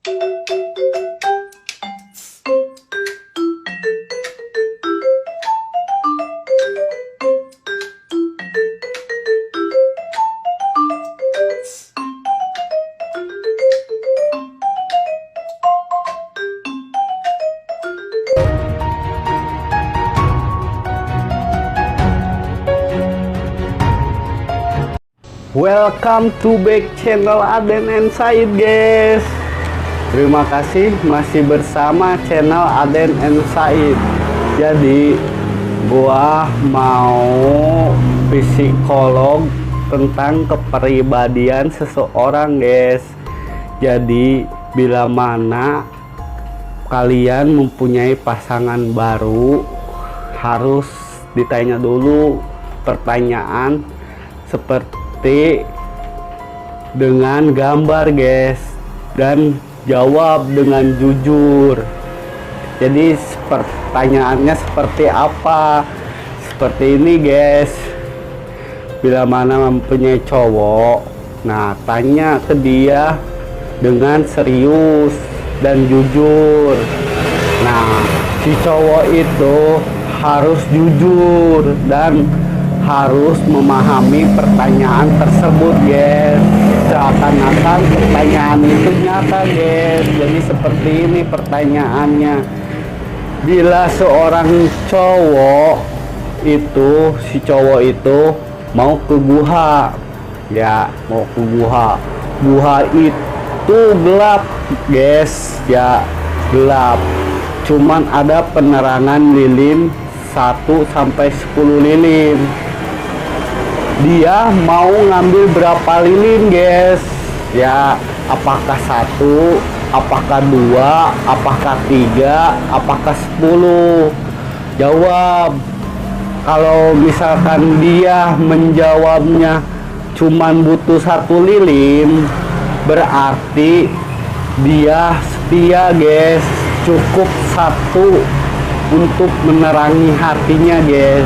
Welcome to back channel Aden and Said, guys. Terima kasih masih bersama channel Aden and Said. Jadi gua mau psikolog tentang kepribadian seseorang, guys. Jadi bila mana kalian mempunyai pasangan baru, harus ditanya dulu pertanyaan seperti dengan gambar, guys, dan jawab dengan jujur. Jadi pertanyaannya seperti apa? Seperti ini, guys. Bila mana mempunyai cowok, nah tanya ke dia dengan serius dan jujur. Nah, si cowok itu harus jujur dan harus memahami pertanyaan tersebut, guys. Seakan-akan pertanyaan itu nyata, guys. Jadi seperti ini pertanyaannya. Bila seorang cowok itu, si cowok itu mau ke guha, ya mau ke guha. Guha itu gelap, guys, ya gelap. Cuman ada penerangan lilin 1 sampai 10 lilin. Dia mau ngambil berapa lilin, guys? Ya, apakah 1, apakah 2, apakah 3, apakah 10? Jawab. Kalau misalkan dia menjawabnya cuman butuh 1 lilin, berarti dia setia, guys. Cukup 1 untuk menerangi hatinya, guys.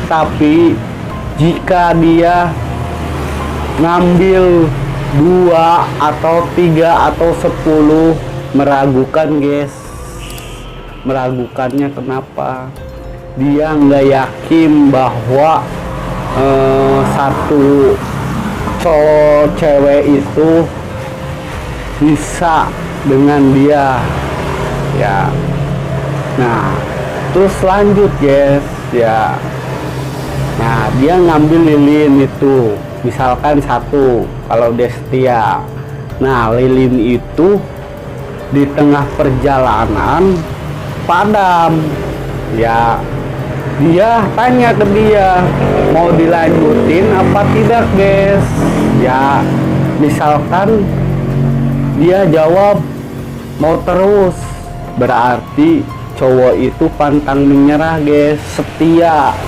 Tapi jika dia ngambil 2 atau 3 atau 10, meragukan, guys. Meragukannya kenapa? Dia nggak yakin bahwa satu cowok cewek itu bisa dengan dia, ya. Nah, terus lanjut, guys, ya. Nah, dia ngambil lilin itu, misalkan 1 kalau dia setia. Nah, lilin itu di tengah perjalanan padam, ya. Dia tanya ke dia mau dilanjutin apa tidak, guys. Ya, misalkan dia jawab mau terus, berarti cowok itu pantang menyerah, guys. Setia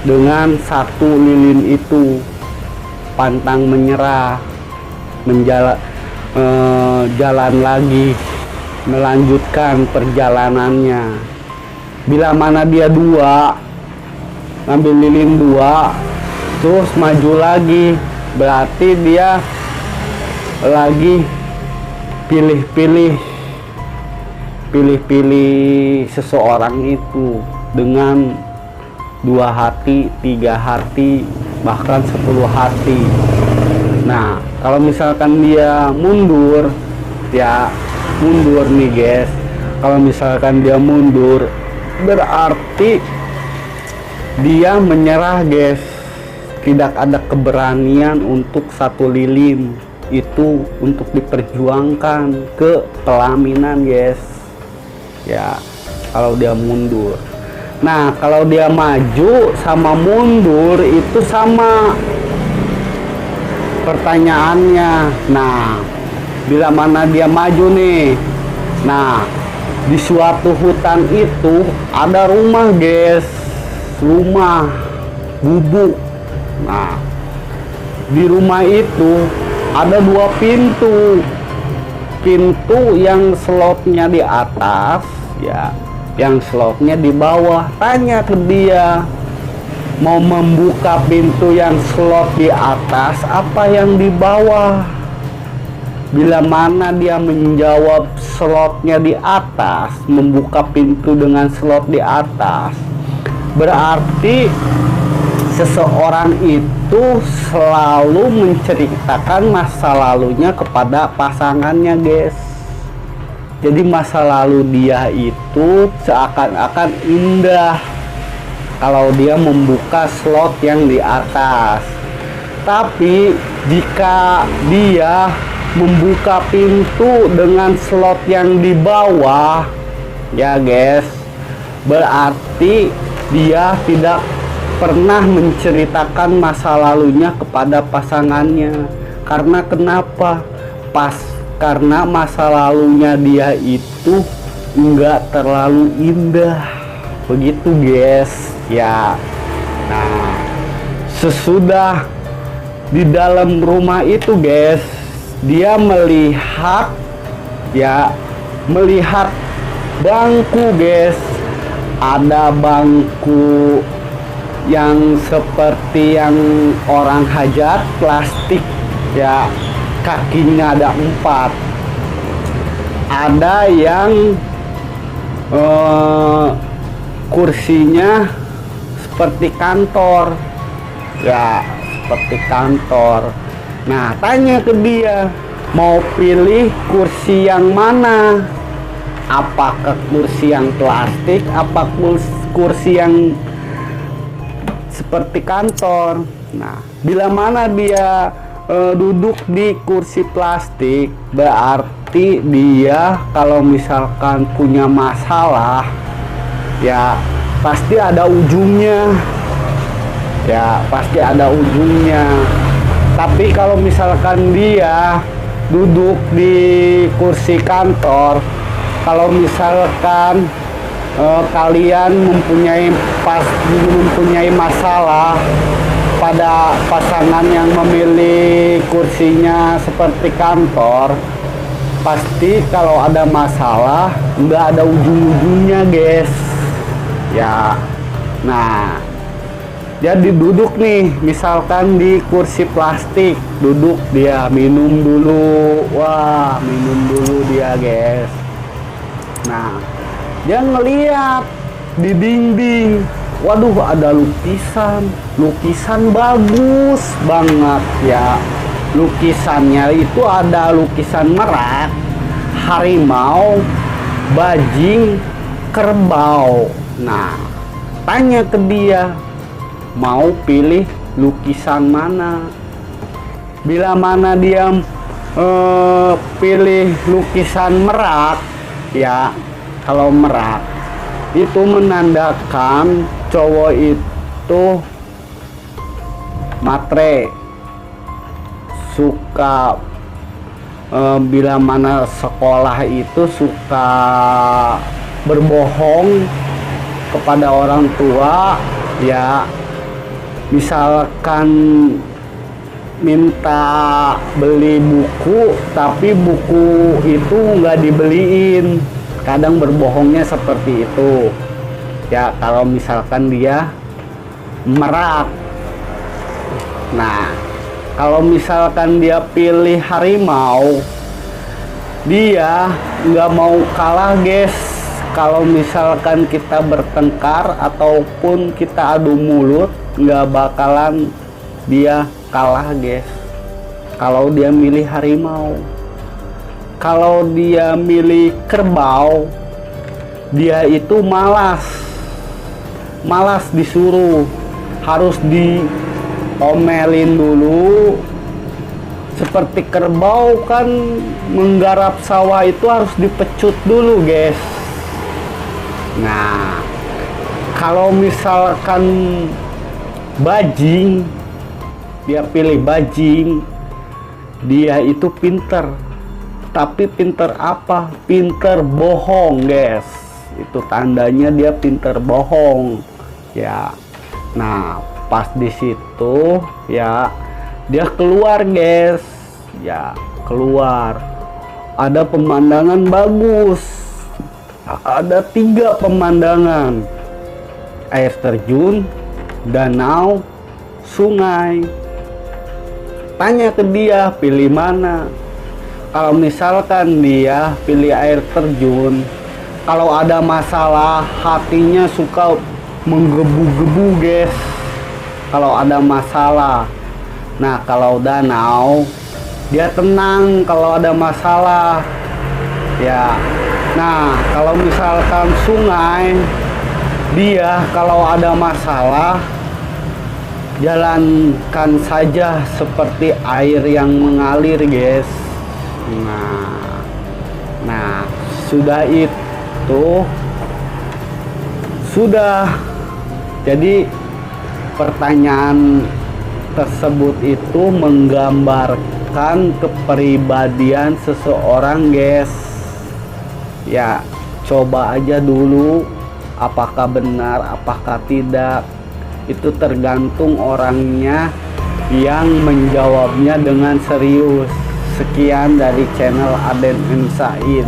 dengan 1 lilin itu, pantang menyerah, jalan lagi, melanjutkan perjalanannya. Bila mana dia 2, ngambil lilin 2, terus maju lagi, berarti dia lagi pilih-pilih seseorang itu dengan 2 hati, 3 hati, bahkan 10 hati. Nah, kalau misalkan dia mundur, ya mundur nih, guys. Kalau misalkan dia mundur, berarti dia menyerah, guys. Tidak ada keberanian untuk 1 lilin itu untuk diperjuangkan ke pelaminan, guys. Ya, kalau dia mundur. Nah, kalau dia maju sama mundur itu sama pertanyaannya. Nah, bila mana dia maju nih, nah di suatu hutan itu ada rumah, guys, rumah gubuk. Nah, di rumah itu ada 2 pintu. Pintu yang slotnya di atas, ya, yang slotnya di bawah. Tanya ke dia, mau membuka pintu yang slot di atas apa yang di bawah. Bila mana dia menjawab slotnya di atas, membuka pintu dengan slot di atas, berarti seseorang itu selalu menceritakan masa lalunya kepada pasangannya, guys. Jadi masa lalu dia itu seakan-akan indah kalau dia membuka slot yang di atas. Tapi jika dia membuka pintu dengan slot yang di bawah, ya guys, berarti dia tidak pernah menceritakan masa lalunya kepada pasangannya. Karena kenapa? Karena masa lalunya dia itu enggak terlalu indah. Begitu guys ya. Nah, sesudah di dalam rumah itu guys, dia melihat bangku guys. Ada bangku yang seperti yang orang hajat, plastik ya, kakinya ada 4. Ada yang kursinya seperti kantor ya, seperti kantor. Nah, tanya ke dia, mau pilih kursi yang mana? Apakah kursi yang plastik, apa kursi yang seperti kantor? Nah, bila mana dia duduk di kursi plastik, berarti dia kalau misalkan punya masalah ya pasti ada ujungnya. Ya, pasti ada ujungnya. Tapi kalau misalkan dia duduk di kursi kantor, kalau misalkan kalian mempunyai masalah pada pasangan yang memilih kursinya seperti kantor, pasti kalau ada masalah nggak ada ujung-ujungnya guys ya. Nah, jadi duduk nih, misalkan di kursi plastik, duduk dia minum dulu. Wah, minum dulu dia guys. Nah, dia ngeliat di dinding, waduh ada lukisan bagus banget ya. Lukisannya itu ada lukisan merak, harimau, bajing, kerbau. Nah, tanya ke dia, mau pilih lukisan mana? Bila mana dia pilih lukisan merak ya, kalau merak itu menandakan cowok itu matre, suka bila mana sekolah itu suka berbohong kepada orang tua ya. Misalkan minta beli buku tapi buku itu nggak dibeliin, kadang berbohongnya seperti itu ya kalau misalkan dia merak. Nah, kalau misalkan dia pilih harimau, dia nggak mau kalah guys. Kalau misalkan kita bertengkar ataupun kita adu mulut, nggak bakalan dia kalah guys kalau dia milih harimau. Kalau dia milih kerbau, dia itu malas disuruh, harus diomelin dulu. Seperti kerbau kan menggarap sawah itu harus dipecut dulu guys. Nah, kalau misalkan bajing, dia pilih bajing, dia itu pinter. Tapi pinter apa? Pinter bohong guys. Itu tandanya dia pinter bohong ya. Nah, pas di situ ya dia keluar guys ya, keluar. Ada pemandangan bagus, ada 3 pemandangan: air terjun, danau, sungai. Tanya ke dia pilih mana. Kalau misalkan dia pilih air terjun, kalau ada masalah hatinya suka menggebu-gebu guys. Kalau ada masalah. Nah kalau danau dia tenang kalau ada masalah ya. Nah kalau misalkan sungai, dia kalau ada masalah jalankan saja seperti air yang mengalir guys. Nah sudah itu sudah. Jadi pertanyaan tersebut itu menggambarkan kepribadian seseorang guys. Ya coba aja dulu apakah benar apakah tidak, itu tergantung orangnya yang menjawabnya dengan serius. Sekian dari channel Aden and Said,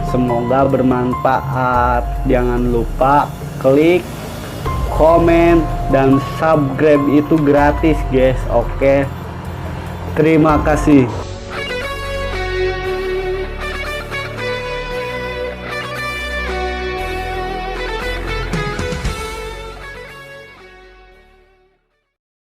semoga bermanfaat. Jangan lupa klik, komen, dan subscribe, itu gratis guys. Oke, terima kasih.